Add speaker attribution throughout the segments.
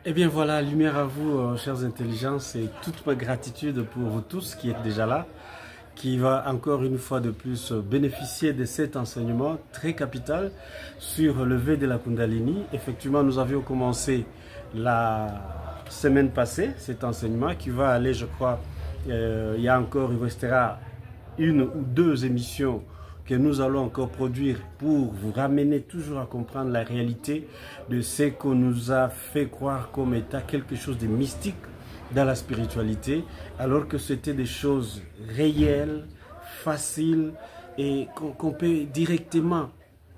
Speaker 1: Eh bien voilà, lumière à vous, chères intelligences, et toute ma gratitude pour vous tous qui êtes déjà là, qui va encore une fois de plus bénéficier de cet enseignement très capital sur le V de la Kundalini. Effectivement, nous avions commencé la semaine passée cet enseignement qui va aller, je crois, il restera une ou deux émissions que nous allons encore produire pour vous ramener toujours à comprendre la réalité de ce qu'on nous a fait croire comme état quelque chose de mystique dans la spiritualité, alors que c'était des choses réelles, faciles et qu'on peut directement,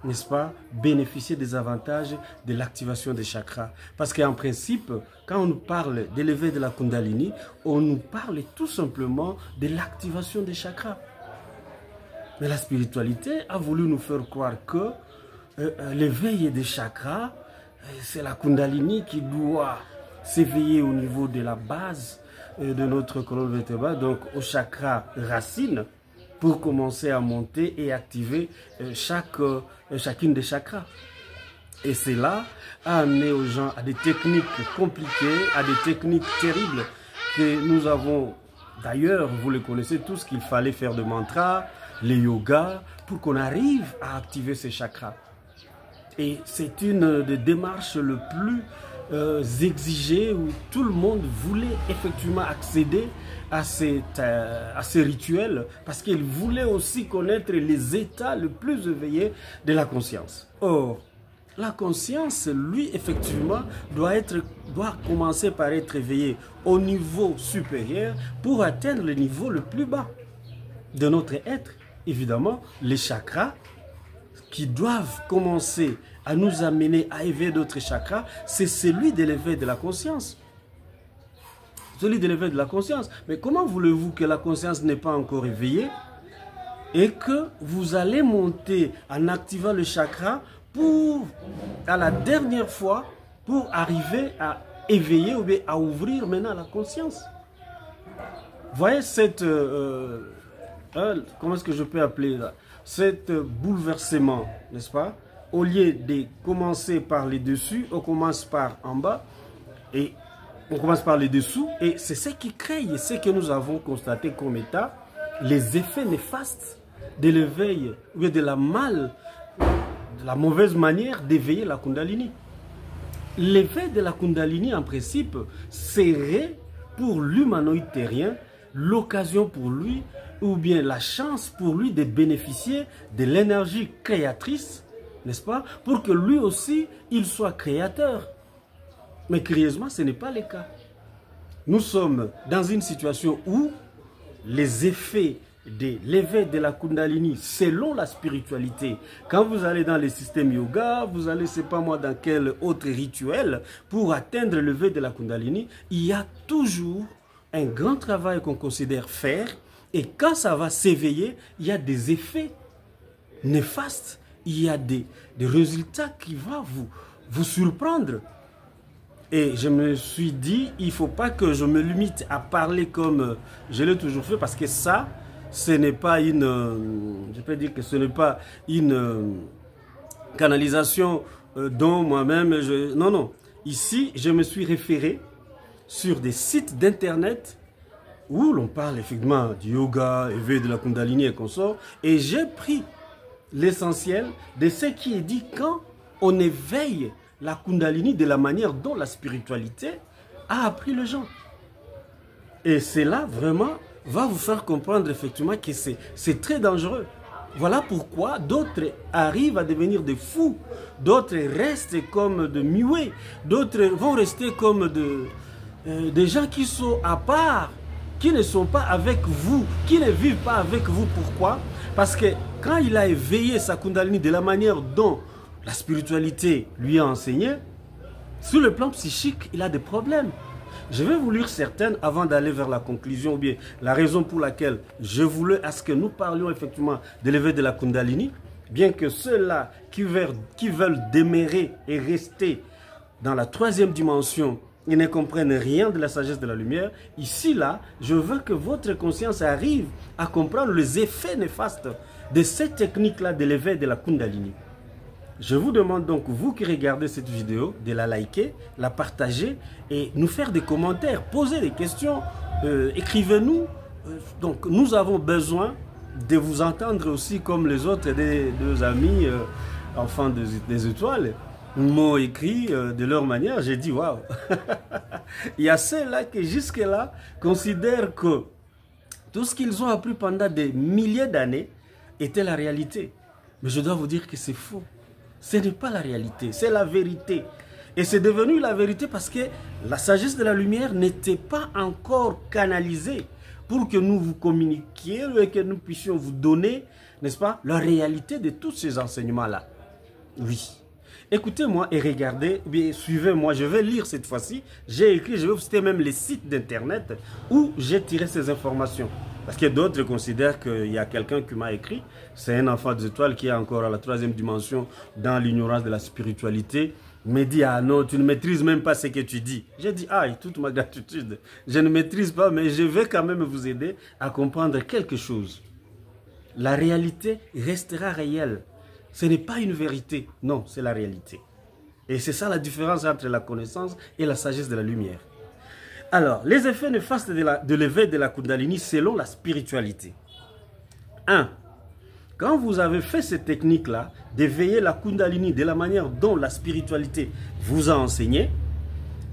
Speaker 1: n'est-ce pas, bénéficier des avantages de l'activation des chakras. Parce qu'en principe, quand on nous parle d'élever de la Kundalini, on nous parle tout simplement de l'activation des chakras. Mais la spiritualité a voulu nous faire croire que l'éveil des chakras, c'est la Kundalini qui doit s'éveiller au niveau de la base de notre colonne vertébrale, donc au chakra racine, pour commencer à monter et activer chacune des chakras. Et cela a amené aux gens à des techniques compliquées, à des techniques terribles que nous avons. D'ailleurs, vous le connaissez tous, qu'il fallait faire de mantras, les yogas, pour qu'on arrive à activer ces chakras. Et c'est une des démarches le plus exigées où tout le monde voulait effectivement accéder à ces rituels parce qu'il voulait aussi connaître les états les plus éveillés de la conscience. Or, la conscience, lui, effectivement, doit commencer par être éveillée au niveau supérieur pour atteindre le niveau le plus bas de notre être. Évidemment, les chakras qui doivent commencer à nous amener à éveiller d'autres chakras, c'est celui de l'éveil de la conscience. Celui de l'éveil de la conscience. Mais comment voulez-vous que la conscience n'est pas encore éveillée et que vous allez monter en activant le chakra pour, à la dernière fois, pour arriver à éveiller ou bien à ouvrir maintenant la conscience? Voyez cette... comment est-ce que je peux appeler là? Cet bouleversement, n'est-ce pas? Au lieu de commencer par les dessus, on commence par en bas et on commence par les dessous, et c'est ce qui crée, ce que nous avons constaté comme état, les effets néfastes de l'éveil ou de la mauvaise manière d'éveiller la Kundalini. L'éveil de la Kundalini, en principe, serait pour l'humanoïde terrien l'occasion pour lui, ou bien la chance pour lui de bénéficier de l'énergie créatrice, n'est-ce pas, pour que lui aussi, il soit créateur. Mais curieusement, ce n'est pas le cas. Nous sommes dans une situation où les effets de l'éveil de la Kundalini, selon la spiritualité, quand vous allez dans les systèmes yoga, vous allez, c'est pas moi, dans quel autre rituel, pour atteindre l'éveil de la Kundalini, il y a toujours un grand travail qu'on considère faire, et quand ça va s'éveiller, il y a des effets néfastes, il y a des résultats qui vont vous surprendre. Et je me suis dit, il ne faut pas que je me limite à parler comme je l'ai toujours fait, parce que ça, ce n'est pas je peux dire que ce n'est pas une canalisation dont moi-même, non, non. Ici, je me suis référé sur des sites d'internet où l'on parle effectivement du yoga, éveil de la Kundalini et consorts, et j'ai pris l'essentiel de ce qui est dit quand on éveille la Kundalini de la manière dont la spiritualité a appris les gens. Et cela vraiment va vous faire comprendre effectivement que c'est très dangereux. Voilà pourquoi d'autres arrivent à devenir des fous, d'autres restent comme de muets, d'autres vont rester comme des gens qui sont à part, qui ne sont pas avec vous, qui ne vivent pas avec vous. Pourquoi? Parce que quand il a éveillé sa Kundalini de la manière dont la spiritualité lui a enseigné, sur le plan psychique, il a des problèmes. Je vais vous lire certaines avant d'aller vers la conclusion, ou bien la raison pour laquelle je voulais à ce que nous parlions effectivement de l'éveil de la Kundalini, bien que ceux-là qui veulent demeurer et rester dans la troisième dimension, ils ne comprennent rien de la sagesse de la lumière. Ici, là, je veux que votre conscience arrive à comprendre les effets néfastes de cette technique-là de l'éveil de la Kundalini. Je vous demande donc, vous qui regardez cette vidéo, de la liker, la partager et nous faire des commentaires, poser des questions, écrivez-nous. Donc nous avons besoin de vous entendre aussi comme les autres des deux amis, enfants des étoiles, m'ont écrit de leur manière. J'ai dit waouh. Il y a ceux-là qui jusque-là considèrent que tout ce qu'ils ont appris pendant des milliers d'années était la réalité. Mais je dois vous dire que c'est faux. Ce n'est pas la réalité, c'est la vérité. Et c'est devenu la vérité parce que la sagesse de la lumière n'était pas encore canalisée pour que nous vous communiquions et que nous puissions vous donner, n'est-ce pas, la réalité de tous ces enseignements-là. Oui. Écoutez-moi et regardez, suivez-moi, je vais lire cette fois-ci. J'ai écrit, je vais vous citer même les sites d'internet où j'ai tiré ces informations. Parce que d'autres considèrent qu'il y a quelqu'un qui m'a écrit, c'est un enfant des étoiles qui est encore à la 3e dimension dans l'ignorance de la spiritualité. Il me dit, ah non, tu ne maîtrises même pas ce que tu dis. J'ai dit, ah, toute ma gratitude, je ne maîtrise pas, mais je vais quand même vous aider à comprendre quelque chose. La réalité restera réelle. Ce n'est pas une vérité, non, c'est la réalité. Et c'est ça la différence entre la connaissance et la sagesse de la lumière. Alors, les effets néfastes de l'éveil de la Kundalini selon la spiritualité. 1. Quand vous avez fait cette technique-là, d'éveiller la Kundalini de la manière dont la spiritualité vous a enseigné,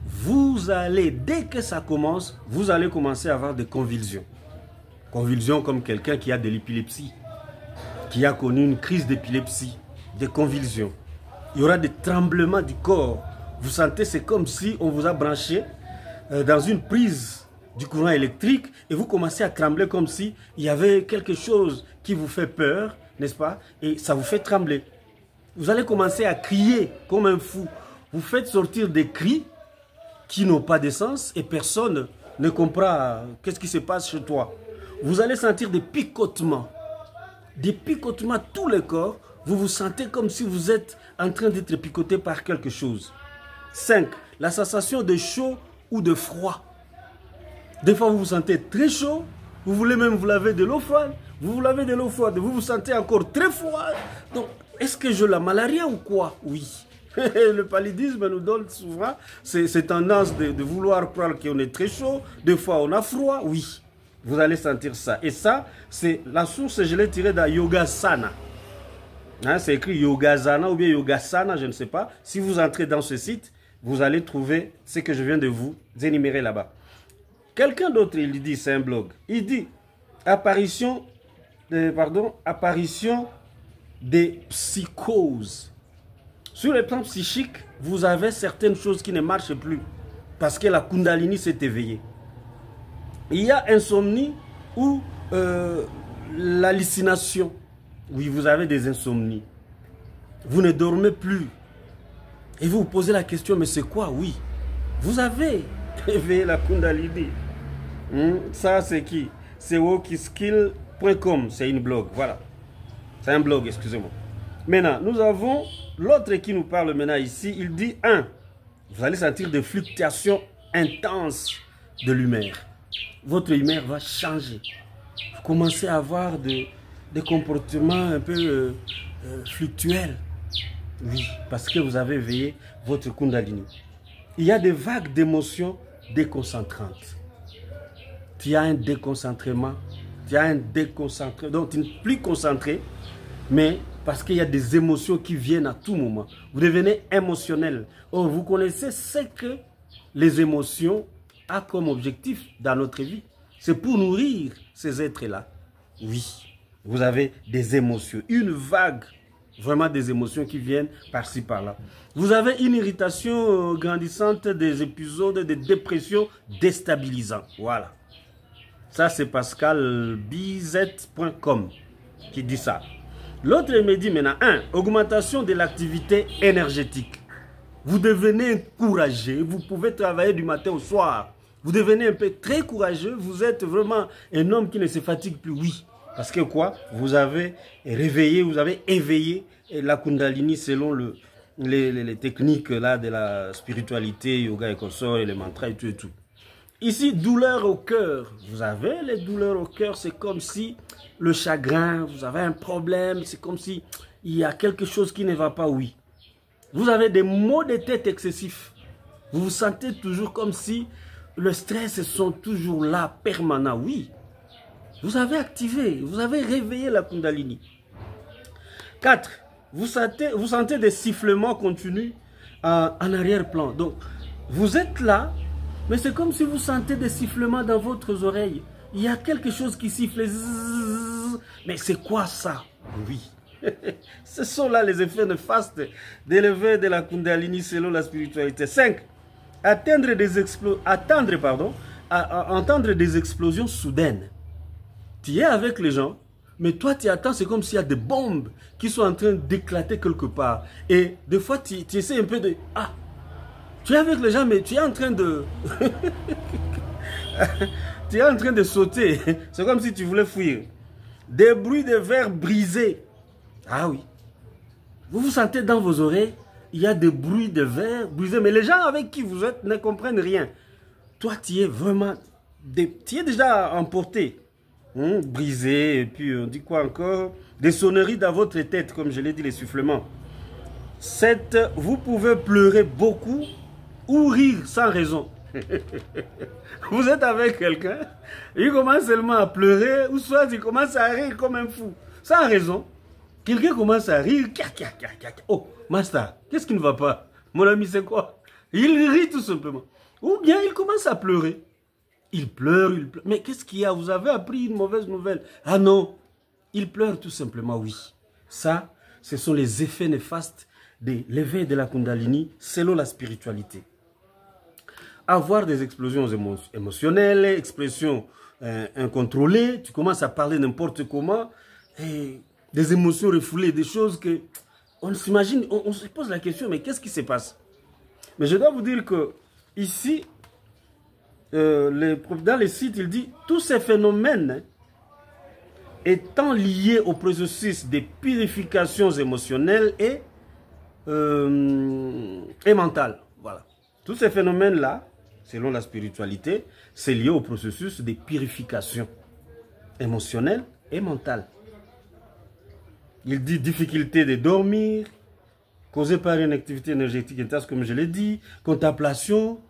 Speaker 1: vous allez, dès que ça commence, vous allez commencer à avoir des convulsions. Convulsions comme quelqu'un qui a de l'épilepsie, qui a connu une crise d'épilepsie, des convulsions. Il y aura des tremblements du corps. Vous sentez, c'est comme si on vous a branché dans une prise du courant électrique et vous commencez à trembler comme si il y avait quelque chose qui vous fait peur, n'est-ce pas? Et ça vous fait trembler. Vous allez commencer à crier comme un fou. Vous faites sortir des cris qui n'ont pas de sens et personne ne comprend qu'est-ce qui se passe chez toi. Vous allez sentir des picotements tout le corps. Vous vous sentez comme si vous êtes en train d'être picoté par quelque chose. 5. La sensation de chaud ou de froid. Des fois, vous vous sentez très chaud. Vous voulez même vous laver de l'eau froide. Vous vous lavez de l'eau froide. Vous vous sentez encore très froid. Donc, est-ce que j'ai la malaria ou quoi? Oui. Le paludisme nous donne souvent cette tendance de vouloir croire qu'on est très chaud. Des fois, on a froid. Oui. Vous allez sentir ça. Et ça, c'est la source, je l'ai tirée dans Yogasana. Hein, c'est écrit Yogasana ou bien Yogasana, je ne sais pas. Si vous entrez dans ce site, vous allez trouver ce que je viens de vous énumérer là-bas. Quelqu'un d'autre, il dit, c'est un blog. Il dit, apparition des psychoses. Sur le plan psychique, vous avez certaines choses qui ne marchent plus. Parce que la Kundalini s'est éveillée. Il y a insomnie ou l'hallucination. Oui, vous avez des insomnies. Vous ne dormez plus. Et vous vous posez la question, mais c'est quoi? Oui, vous avez éveillé la Kundalini. Ça, c'est qui? C'est wokiskill.com. C'est une blog, voilà. C'est un blog, excusez-moi. Maintenant, nous avons l'autre qui nous parle maintenant ici. Il dit 1. Vous allez sentir des fluctuations intenses de l'humeur. Votre humeur va changer. Vous commencez à avoir des comportements un peu fluctuels. Oui, parce que vous avez éveillé votre Kundalini. Il y a des vagues d'émotions déconcentrantes. Tu as un déconcentrement. Donc tu n'es plus concentré, mais parce qu'il y a des émotions qui viennent à tout moment. Vous devenez émotionnel. Or, vous connaissez ce que les émotions ont comme objectif dans notre vie. C'est pour nourrir ces êtres-là. Oui, vous avez des émotions. Une vague, vraiment des émotions qui viennent par-ci, par-là. Vous avez une irritation grandissante, des épisodes de dépression déstabilisants. Voilà. Ça, c'est pascalbz.com qui dit ça. L'autre me dit maintenant, 1. Augmentation de l'activité énergétique. Vous devenez courageux, vous pouvez travailler du matin au soir. Vous devenez un peu très courageux, vous êtes vraiment un homme qui ne se fatigue plus. Oui, parce que quoi? Vous avez réveillé, vous avez éveillé la Kundalini selon les techniques là, de la spiritualité, yoga et consorts, et les mantras et tout et tout. Ici, douleur au cœur. Vous avez les douleurs au cœur, c'est comme si le chagrin, vous avez un problème, c'est comme si il y a quelque chose qui ne va pas, oui. Vous avez des maux de tête excessifs. Vous vous sentez toujours comme si le stress sont toujours là, permanent. Oui, vous avez activé, vous avez réveillé la Kundalini. 4. Vous sentez des sifflements continus en arrière-plan. Donc, vous êtes là, mais c'est comme si vous sentez des sifflements dans votre oreille. Il y a quelque chose qui siffle. Mais c'est quoi ça? Oui. Ce sont là les effets néfastes d'élever de la Kundalini selon la spiritualité. 5. Entendre des explosions soudaines. Tu es avec les gens, mais toi tu attends, c'est comme s'il y a des bombes qui sont en train d'éclater quelque part. Et des fois tu essaies un peu de... Ah, tu es avec les gens, mais tu es en train de... tu es en train de sauter. C'est comme si tu voulais fuir. Des bruits de verres brisés. Ah oui. Vous vous sentez dans vos oreilles, il y a des bruits de verres brisés, mais les gens avec qui vous êtes ne comprennent rien. Toi, tu es vraiment... Tu es déjà emporté. Brisé, et puis on dit quoi encore? Des sonneries dans votre tête, comme je l'ai dit, les sifflements. 7. Vous pouvez pleurer beaucoup ou rire sans raison. Vous êtes avec quelqu'un, il commence seulement à pleurer, ou soit il commence à rire comme un fou, sans raison. Quelqu'un commence à rire. Oh, master, qu'est-ce qui ne va pas? Mon ami, c'est quoi? Il rit tout simplement. Ou bien il commence à pleurer. Il pleure, il pleure. Mais qu'est-ce qu'il y a? Vous avez appris une mauvaise nouvelle? Ah non, il pleure tout simplement, oui. Ça, ce sont les effets néfastes de l'éveil de la Kundalini selon la spiritualité. Avoir des explosions émotionnelles, expressions incontrôlées, tu commences à parler n'importe comment, et des émotions refoulées, des choses que on s'imagine, on se pose la question, mais qu'est-ce qui se passe? Mais je dois vous dire que ici, dans les sites, il dit tous ces phénomènes étant liés au processus de purification émotionnelle et mentale. Voilà. Tous ces phénomènes-là, selon la spiritualité, c'est lié au processus de purification émotionnelle et mentale. Il dit difficulté de dormir, causée par une activité énergétique intense, comme je l'ai dit, contemplation,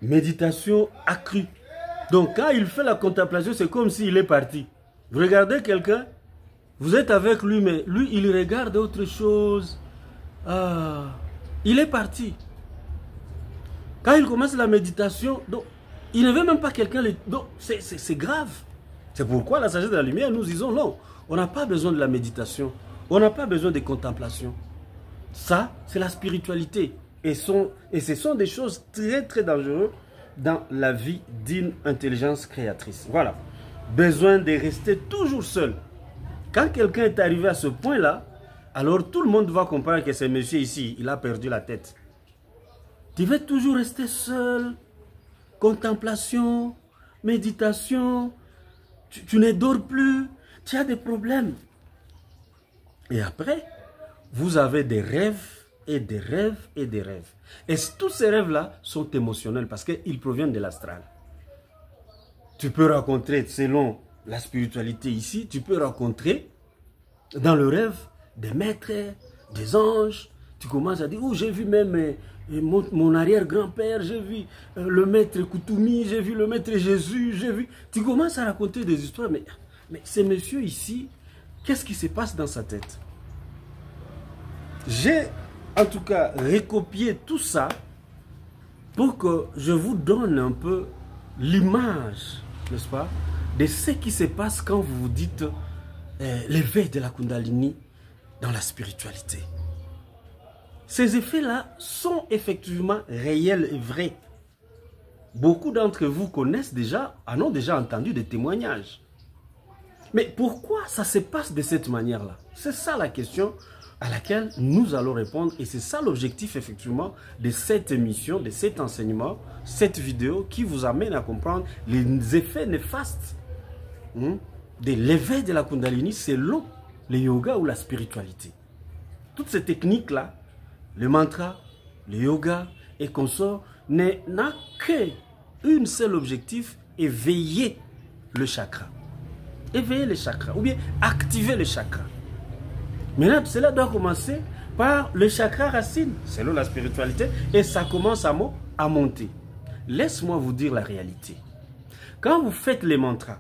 Speaker 1: méditation accrue. Donc quand il fait la contemplation, c'est comme s'il est parti. Vous regardez quelqu'un, vous êtes avec lui, mais lui, il regarde autre chose. Ah, il est parti. Quand il commence la méditation, donc, il ne veut même pas quelqu'un. Donc c'est grave. C'est pourquoi la sagesse de la lumière, nous disons non. On n'a pas besoin de la méditation. On n'a pas besoin de contemplation. Ça, c'est la spiritualité. Et ce sont des choses très très dangereuses dans la vie d'une intelligence créatrice. Voilà. Besoin de rester toujours seul. Quand quelqu'un est arrivé à ce point-là, alors tout le monde va comprendre que ce monsieur ici, il a perdu la tête. Tu veux toujours rester seul. Contemplation, méditation. Tu ne dors plus. Tu as des problèmes. Et après, vous avez des rêves et des rêves et des rêves. Et tous ces rêves-là sont émotionnels parce qu'ils proviennent de l'astral. Tu peux rencontrer, selon la spiritualité ici, tu peux rencontrer dans le rêve des maîtres, des anges. Tu commences à dire, oh, j'ai vu même mon arrière-grand-père, j'ai vu le maître Koutoumi, j'ai vu le maître Jésus, j'ai vu... Tu commences à raconter des histoires, mais ce monsieur ici, qu'est-ce qui se passe dans sa tête? J'ai en tout cas recopié tout ça pour que je vous donne un peu l'image, n'est-ce pas, de ce qui se passe quand vous vous dites l'éveil de la Kundalini dans la spiritualité. Ces effets-là sont effectivement réels et vrais. Beaucoup d'entre vous connaissent déjà, en ont déjà entendu des témoignages. Mais pourquoi ça se passe de cette manière-là? C'est ça la question à laquelle nous allons répondre. Et c'est ça l'objectif effectivement de cette émission, de cet enseignement, cette vidéo qui vous amène à comprendre les effets néfastes de l'éveil de la Kundalini selon le yoga ou la spiritualité. Toutes ces techniques-là, le mantra, le yoga et consorts, n'a qu'un seul objectif, éveiller le chakra. Éveiller les chakras ou bien activer les chakras. Maintenant, cela doit commencer par le chakra racine, selon la spiritualité, et ça commence à monter. Laisse-moi vous dire la réalité. Quand vous faites les mantras,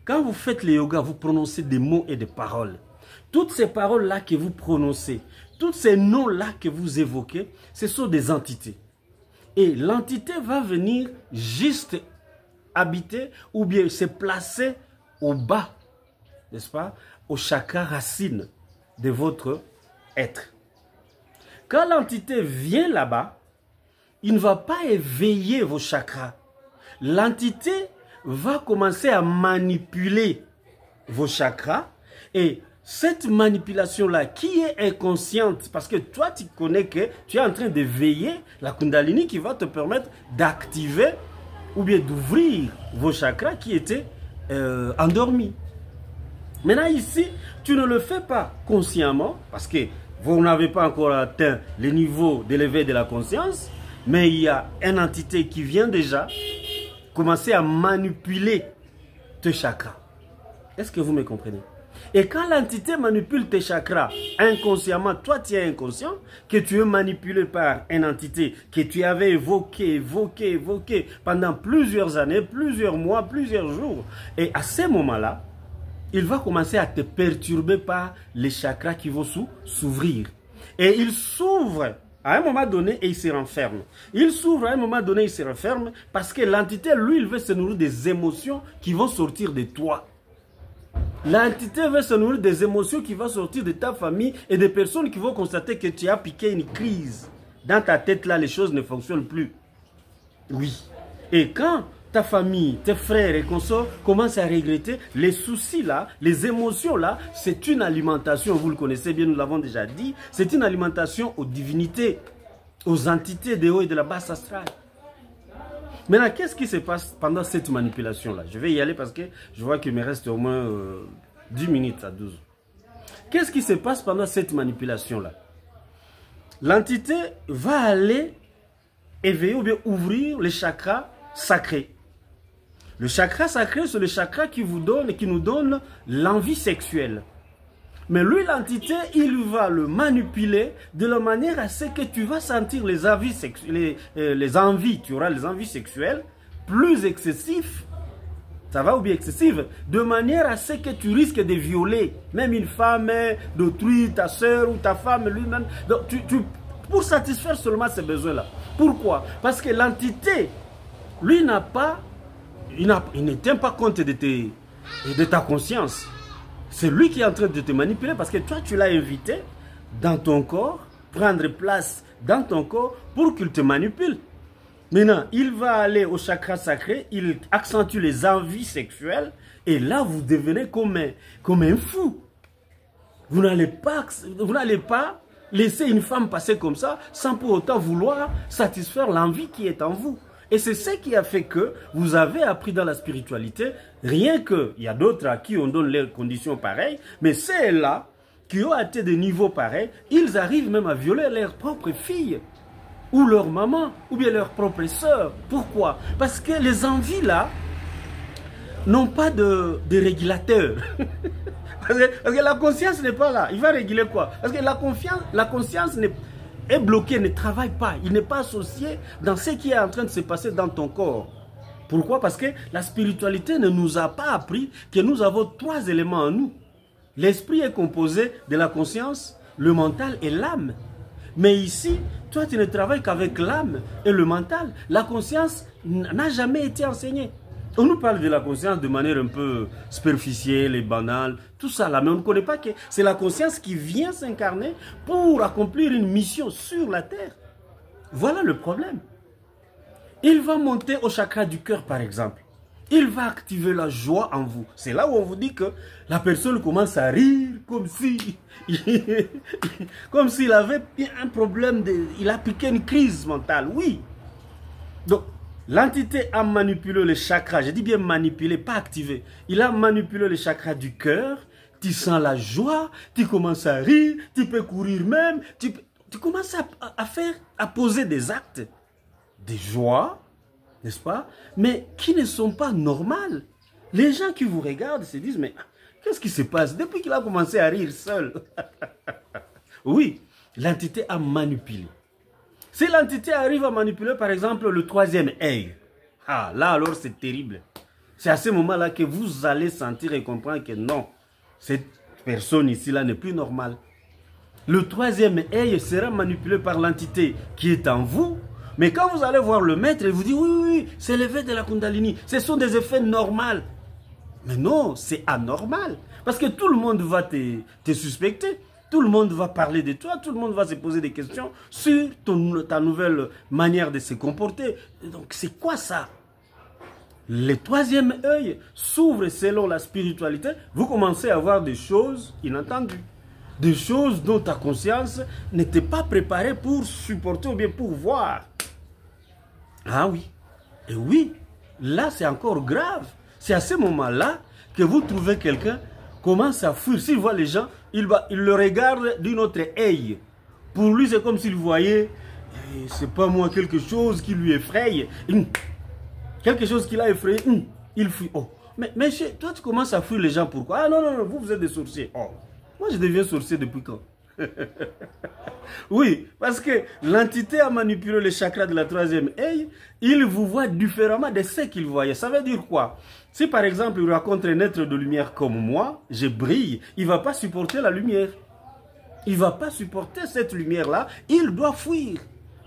Speaker 1: quand vous faites les yogas, vous prononcez des mots et des paroles. Toutes ces paroles-là que vous prononcez, tous ces noms-là que vous évoquez, ce sont des entités. Et l'entité va venir juste habiter ou bien se placer au bas, n'est-ce pas, au chakra racine de votre être. Quand l'entité vient là-bas, il ne va pas éveiller vos chakras. L'entité va commencer à manipuler vos chakras et cette manipulation-là qui est inconsciente, parce que toi tu connais que tu es en train de veiller la Kundalini qui va te permettre d'activer ou bien d'ouvrir vos chakras qui étaient endormis. Maintenant ici, tu ne le fais pas consciemment parce que vous n'avez pas encore atteint les niveaux de l'éveil de la conscience, mais il y a une entité qui vient déjà commencer à manipuler tes chakras. Est-ce que vous me comprenez? Et quand l'entité manipule tes chakras inconsciemment, toi tu es inconscient, que tu es manipulé par une entité que tu avais évoqué pendant plusieurs années, plusieurs mois, plusieurs jours. Et à ce moment-là, il va commencer à te perturber par les chakras qui vont s'ouvrir. Et il s'ouvre à un moment donné et il se renferme. Il s'ouvre à un moment donné et il se renferme parce que l'entité, lui, il veut se nourrir des émotions qui vont sortir de toi. L'entité veut se nourrir des émotions qui vont sortir de ta famille et des personnes qui vont constater que tu as piqué une crise. Dans ta tête, là, les choses ne fonctionnent plus. Oui. Et quand ta famille, tes frères et consorts commencent à regretter, les soucis là, les émotions là, c'est une alimentation, vous le connaissez bien, nous l'avons déjà dit, c'est une alimentation aux divinités, aux entités des hauts et de la basse astrale. Maintenant, qu'est-ce qui se passe pendant cette manipulation-là? Je vais y aller parce que je vois qu'il me reste au moins 10 minutes à 12. Qu'est-ce qui se passe pendant cette manipulation-là? L'entité va aller éveiller ou bien ouvrir les chakras sacrés. Le chakra sacré, c'est le chakra qui vous donne et qui nous donne l'envie sexuelle. Mais lui, l'entité, il va le manipuler de la manière à ce que tu vas sentir les envies, tu auras les envies sexuelles plus excessives, ça va ou bien excessives, de manière à ce que tu risques de violer même une femme d'autrui, ta soeur ou ta femme lui-même, pour satisfaire seulement ces besoins-là. Pourquoi? Parce que l'entité, lui, il ne tient pas compte de ta conscience. C'est lui qui est en train de te manipuler parce que toi, tu l'as invité dans ton corps, prendre place dans ton corps pour qu'il te manipule. Maintenant, il va aller au chakra sacré, il accentue les envies sexuelles et là, vous devenez comme un fou. Vous n'allez pas laisser une femme passer comme ça sans pour autant vouloir satisfaire l'envie qui est en vous. Et c'est ce qui a fait que vous avez appris dans la spiritualité, rien que, il y a d'autres à qui on donne les conditions pareilles, mais celles-là, qui ont atteint des niveaux pareils, ils arrivent même à violer leurs propres filles, ou leur maman, ou bien leurs propres sœurs. Pourquoi? Parce que les envies-là n'ont pas de régulateur. Parce que la conscience n'est pas là. Il va réguler quoi? Parce que la conscience est bloqué, ne travaille pas, il n'est pas associé dans ce qui est en train de se passer dans ton corps. Pourquoi? Parce que la spiritualité ne nous a pas appris que nous avons 3 éléments en nous. L'esprit est composé de la conscience, le mental et l'âme. Mais ici, toi tu ne travailles qu'avec l'âme et le mental. La conscience n'a jamais été enseignée. On nous parle de la conscience de manière un peu superficielle et banale, tout ça là, mais on ne connaît pas que c'est la conscience qui vient s'incarner pour accomplir une mission sur la terre. Voilà le problème. Il va monter au chakra du cœur par exemple. Il va activer la joie en vous. C'est là où on vous dit que la personne commence à rire comme s'il avait un problème, il a piqué une crise mentale, oui. Donc, l'entité a manipulé les chakras, je dis bien manipulé, pas activé. Il a manipulé les chakras du cœur, tu sens la joie, tu commences à rire, tu peux courir même, tu commences à poser des actes de joie, n'est-ce pas? Mais qui ne sont pas normaux. Les gens qui vous regardent se disent, mais qu'est-ce qui se passe? Depuis qu'il a commencé à rire seul. Oui, l'entité a manipulé. Si l'entité arrive à manipuler, par exemple, le troisième œil, ah, là alors c'est terrible. C'est à ce moment-là que vous allez sentir et comprendre que non, cette personne ici-là n'est plus normale. Le troisième œil sera manipulé par l'entité qui est en vous. Mais quand vous allez voir le maître, il vous dit oui, oui, oui, c'est l'effet de la Kundalini. Ce sont des effets normaux. Mais non, c'est anormal. Parce que tout le monde va te suspecter. Tout le monde va parler de toi. Tout le monde va se poser des questions sur ta nouvelle manière de se comporter. Donc c'est quoi ça? Le troisième œil s'ouvre selon la spiritualité. Vous commencez à voir des choses inattendues. Des choses dont ta conscience n'était pas préparée pour supporter ou bien pour voir. Ah oui. Et oui, là c'est encore grave. C'est à ce moment-là que vous trouvez quelqu'un commence à fuir. S'il voit les gens, il le regarde d'une autre œil. Pour lui, c'est comme s'il voyait, c'est pas moi, quelque chose qui lui effraie. Quelque chose qui l'a effrayé, il fuit. Oh. Mais toi, tu commences à fuir les gens, pourquoi? Ah non, non, non, vous êtes des sorciers. Oh. Moi, je deviens sorcier depuis quand? Oui, parce que l'entité a manipulé le chakra de la troisième œil. Il vous voit différemment de ce qu'il voyait. Ça veut dire quoi? Si par exemple, il rencontre un être de lumière comme moi, je brille, il ne va pas supporter la lumière. Il ne va pas supporter cette lumière-là. Il doit fuir.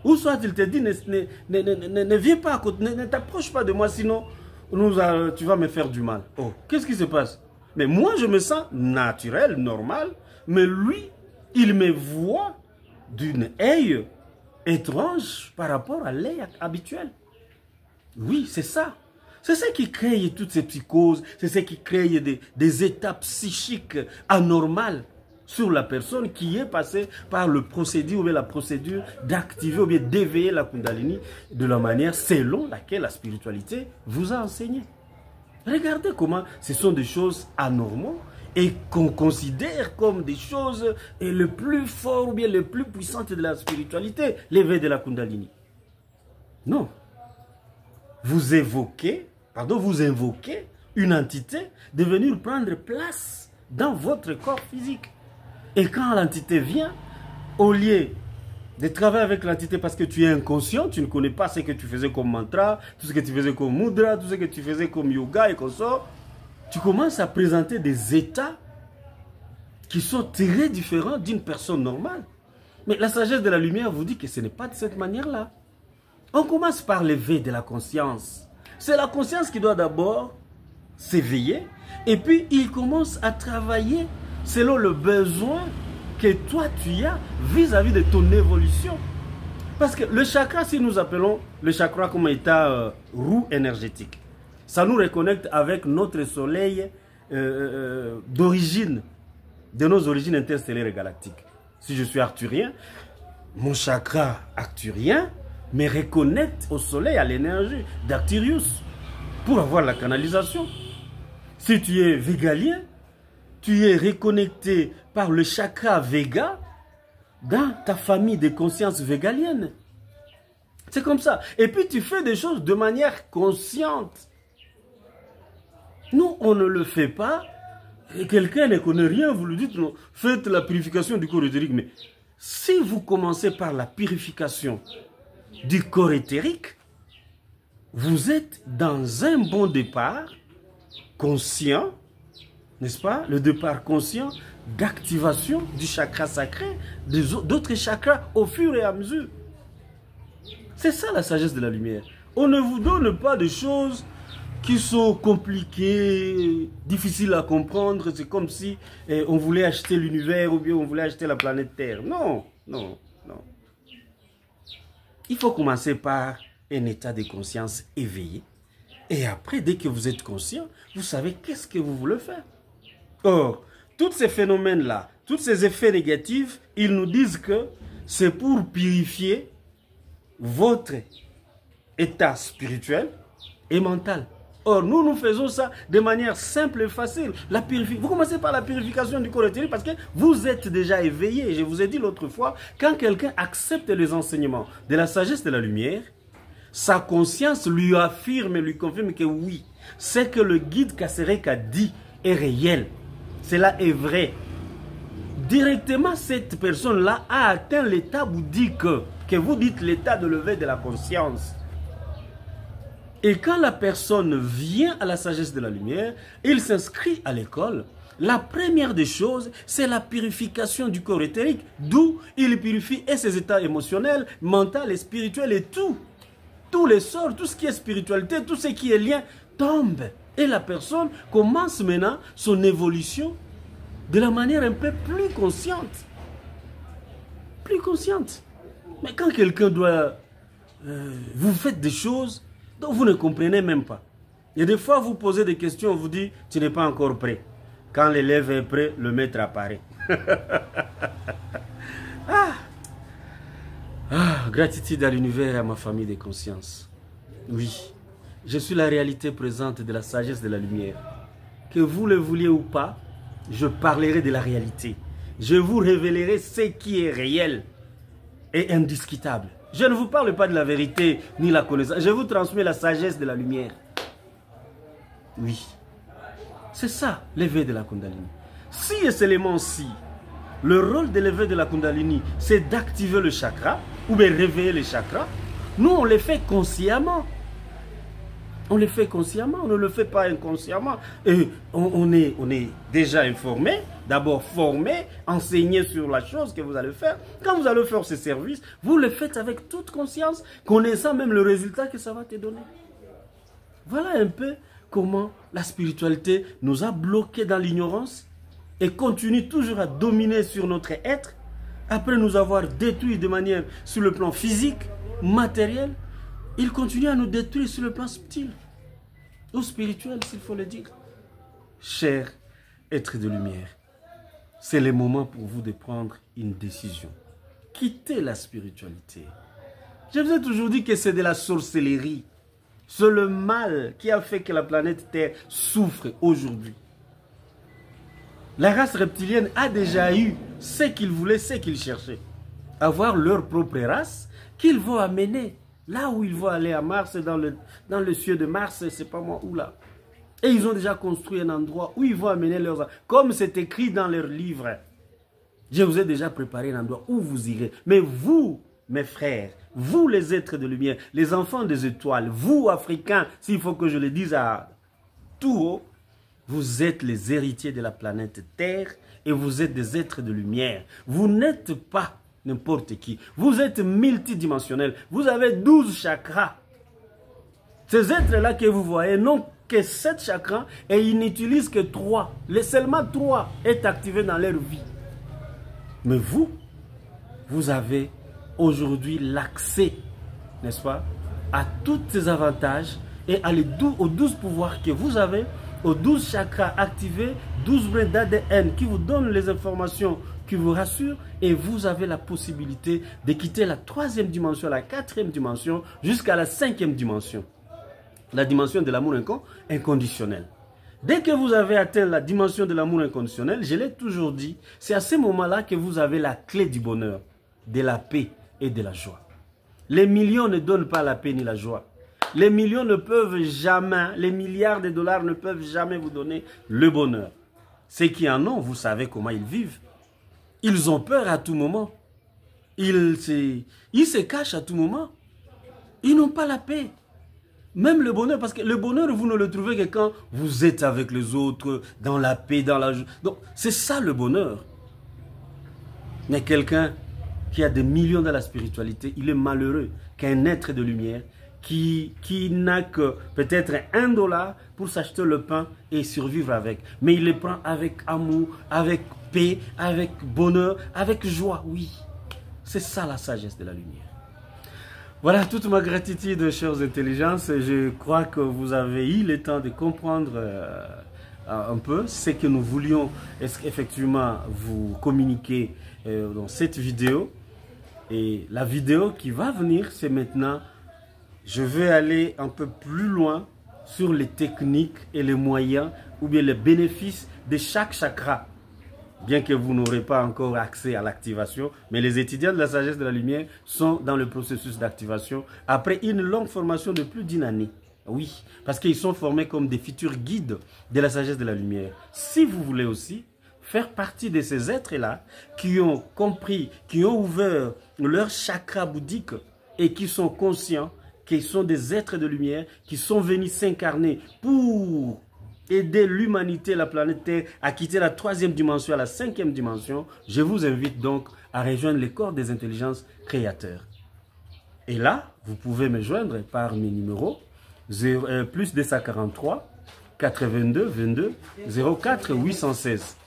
Speaker 1: Ou soit il te dit, ne viens pas à côté, ne t'approche pas de moi, sinon tu vas me faire du mal. Oh, qu'est-ce qui se passe? Mais moi, je me sens naturel, normal. Mais lui, il me voit d'une œil étrange par rapport à l'œil habituel. Oui, c'est ça. C'est ça qui crée toutes ces psychoses. C'est ça qui crée des états psychiques anormales sur la personne qui est passée par le procédé ou bien la procédure d'activer ou bien d'éveiller la Kundalini de la manière selon laquelle la spiritualité vous a enseigné. Regardez comment ce sont des choses anormales et qu'on considère comme des choses les plus fortes ou bien les plus puissantes de la spiritualité, l'éveil de la Kundalini. Non. Vous invoquez une entité de venir prendre place dans votre corps physique. Et quand l'entité vient, au lieu de travailler avec l'entité parce que tu es inconscient, tu ne connais pas ce que tu faisais comme mantra, tout ce que tu faisais comme mudra, tout ce que tu faisais comme yoga et comme ça, tu commences à présenter des états qui sont très différents d'une personne normale. Mais la sagesse de la lumière vous dit que ce n'est pas de cette manière-là. On commence par l'éveil de la conscience. C'est la conscience qui doit d'abord s'éveiller et puis il commence à travailler selon le besoin que toi tu as vis-à-vis de ton évolution. Parce que le chakra, si nous appelons le chakra comme état roue énergétique, ça nous reconnecte avec notre soleil d'origine, de nos origines interstellaires et galactiques. Si je suis arthurien, mon chakra arthurien me reconnecte au soleil, à l'énergie d'Arcturius pour avoir la canalisation. Si tu es végalien, tu es reconnecté par le chakra Vega dans ta famille de conscience végalienne. C'est comme ça. Et puis tu fais des choses de manière consciente. Nous, on ne le fait pas. Et quelqu'un ne connaît rien, vous lui dites, non, faites la purification du corps éthérique. Mais si vous commencez par la purification du corps éthérique, vous êtes dans un bon départ, conscient, n'est-ce pas? Le départ conscient d'activation du chakra sacré, d'autres chakras au fur et à mesure. C'est ça la sagesse de la lumière. On ne vous donne pas de choses qui sont compliquées, difficiles à comprendre. C'est comme si on voulait acheter l'univers ou bien on voulait acheter la planète Terre. Non, non, non. Il faut commencer par un état de conscience éveillé. Et après, dès que vous êtes conscient, vous savez qu'est-ce que vous voulez faire. Or, tous ces phénomènes-là, tous ces effets négatifs, ils nous disent que c'est pour purifier votre état spirituel et mental. Or, nous faisons ça de manière simple et facile. Vous commencez par la purification du corps éthérique parce que vous êtes déjà éveillé. Je vous ai dit l'autre fois, quand quelqu'un accepte les enseignements de la sagesse de la lumière, sa conscience lui affirme et lui confirme que oui, ce que le guide Kasereka dit est réel. Cela est vrai. directement cette personne-là a atteint l'état bouddhique, que vous dites l'état de lever de la conscience. Et quand la personne vient à la sagesse de la lumière, il s'inscrit à l'école. La première des choses, c'est la purification du corps éthérique, d'où il purifie et ses états émotionnels, mentaux et spirituels et tout. Tous les sorts, tout ce qui est spiritualité, tout ce qui est lien tombe. Et la personne commence maintenant son évolution de la manière un peu plus consciente. Plus consciente. Mais quand quelqu'un doit... vous faites des choses dont vous ne comprenez même pas. Et des fois, vous posez des questions, on vous dit, tu n'es pas encore prêt. Quand l'élève est prêt, le maître apparaît. Gratitude à l'univers et à ma famille de conscience. Oui, je suis la réalité présente de la sagesse de la lumière. Que vous le vouliez ou pas, je parlerai de la réalité. Je vous révélerai ce qui est réel et indiscutable. Je ne vous parle pas de la vérité ni la connaissance. Je vous transmets la sagesse de la lumière. Oui. C'est ça, l'éveil de la Kundalini. Si et seulement si, le rôle de l'éveil de la Kundalini, c'est d'activer le chakra, ou bien réveiller les chakras, nous on le fait consciemment. On le fait consciemment, on ne le fait pas inconsciemment. Et on est déjà informé, d'abord formé, enseigné sur la chose que vous allez faire. Quand vous allez faire ce service, vous le faites avec toute conscience, connaissant même le résultat que ça va te donner. Voilà un peu comment la spiritualité nous a bloqués dans l'ignorance et continue toujours à dominer sur notre être, après nous avoir détruits de manière sur le plan physique, matériel. Il continue à nous détruire sur le plan subtil ou spirituel, s'il faut le dire. Chers êtres de lumière, c'est le moment pour vous de prendre une décision. Quittez la spiritualité. Je vous ai toujours dit que c'est de la sorcellerie. C'est le mal qui a fait que la planète Terre souffre aujourd'hui. La race reptilienne a déjà eu ce qu'ils voulaient, ce qu'ils cherchaient. Avoir leur propre race qu'ils vont amener là où ils vont aller à Mars, dans le ciel de Mars, c'est pas moi où là. Et ils ont déjà construit un endroit où ils vont amener leurs... Comme c'est écrit dans leurs livres. Je vous ai déjà préparé un endroit où vous irez. Mais vous, mes frères, vous les êtres de lumière, les enfants des étoiles, vous Africains, s'il faut que je le dise à tout haut, vous êtes les héritiers de la planète Terre et vous êtes des êtres de lumière. Vous n'êtes pas n'importe qui. Vous êtes multidimensionnel. Vous avez 12 chakras. Ces êtres-là que vous voyez n'ont que 7 chakras et ils n'utilisent que 3. Seulement 3 est activé dans leur vie. Mais vous, vous avez aujourd'hui l'accès, n'est-ce pas, à tous ces avantages et aux 12 pouvoirs que vous avez, aux 12 chakras activés, 12 brins d'ADN qui vous donnent les informations qui vous rassurent et vous avez la possibilité de quitter la 3e dimension, la 4e dimension jusqu'à la 5e dimension. La dimension de l'amour inconditionnel. Dès que vous avez atteint la dimension de l'amour inconditionnel, je l'ai toujours dit, c'est à ce moment-là que vous avez la clé du bonheur, de la paix et de la joie. Les millions ne donnent pas la paix ni la joie. Les millions ne peuvent jamais, les milliards de dollars ne peuvent jamais vous donner le bonheur. Ceux qui en ont, vous savez comment ils vivent. Ils ont peur à tout moment. Ils se cachent à tout moment. Ils n'ont pas la paix. Même le bonheur, parce que le bonheur, vous ne le trouvez que quand vous êtes avec les autres, dans la paix, dans la joie. Donc, c'est ça le bonheur. Mais quelqu'un qui a des millions dans la spiritualité, il est malheureux qu'un être de lumière qui n'a que peut-être $1 pour s'acheter le pain et survivre avec. Mais il le prend avec amour, avec paix, avec bonheur, avec joie. Oui, c'est ça la sagesse de la lumière. Voilà toute ma gratitude, chères intelligences. Je crois que vous avez eu le temps de comprendre un peu ce que nous voulions effectivement vous communiquer dans cette vidéo. Et la vidéo qui va venir, c'est maintenant, je vais aller un peu plus loin sur les techniques et les moyens ou bien les bénéfices de chaque chakra. Bien que vous n'aurez pas encore accès à l'activation, mais les étudiants de la sagesse de la lumière sont dans le processus d'activation après une longue formation de plus d'1 année. Oui, parce qu'ils sont formés comme des futurs guides de la sagesse de la lumière. Si vous voulez aussi faire partie de ces êtres-là qui ont compris, qui ont ouvert leur chakra bouddhique et qui sont conscients qu'ils sont des êtres de lumière, qui sont venus s'incarner pour aider l'humanité, la planète Terre, à quitter la 3e dimension à la 5e dimension. Je vous invite donc à rejoindre les corps des intelligences créateurs. Et là, vous pouvez me joindre par mes numéros plus 243 82 22 04 816.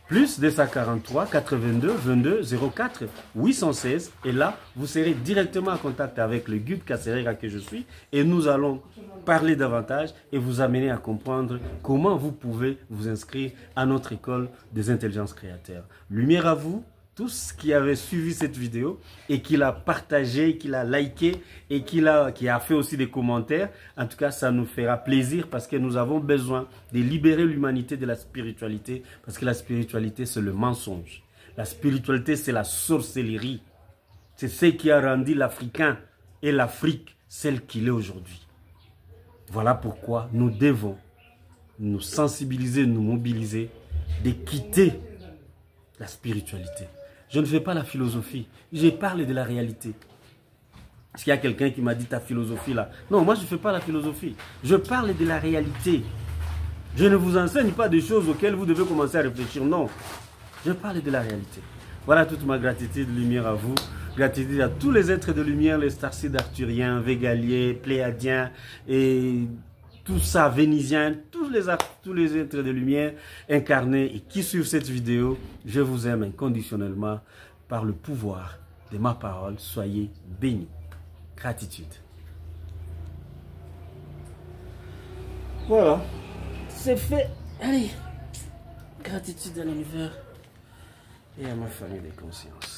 Speaker 1: Plus 243 82 22 04 816. Et là, vous serez directement en contact avec le guide Kaserega que je suis. Et nous allons parler davantage et vous amener à comprendre comment vous pouvez vous inscrire à notre école des intelligences créateurs. Lumière à vous, tous qui avaient suivi cette vidéo et qui l'a partagé, qui l'a liké et qui a fait aussi des commentaires. En tout cas, ça nous fera plaisir parce que nous avons besoin de libérer l'humanité de la spiritualité, parce que la spiritualité, c'est le mensonge. La spiritualité, c'est la sorcellerie. C'est ce qui a rendu l'Africain et l'Afrique celle qu'il est aujourd'hui. Voilà pourquoi nous devons nous sensibiliser, nous mobiliser, de quitter la spiritualité. Je ne fais pas la philosophie, je parle de la réalité. Est-ce qu'il y a quelqu'un qui m'a dit ta philosophie là? Non, moi je ne fais pas la philosophie, je parle de la réalité. Je ne vous enseigne pas des choses auxquelles vous devez commencer à réfléchir, non. Je parle de la réalité. Voilà toute ma gratitude, lumière à vous. Gratitude à tous les êtres de lumière, les starcides arthuriens, végaliers, pléiadiens et tout ça, vénisiens, tous les êtres de lumière incarnés et qui suivent cette vidéo. Je vous aime inconditionnellement par le pouvoir de ma parole. Soyez bénis. Gratitude. Voilà, c'est fait. Allez, gratitude à l'univers et à ma famille de conscience.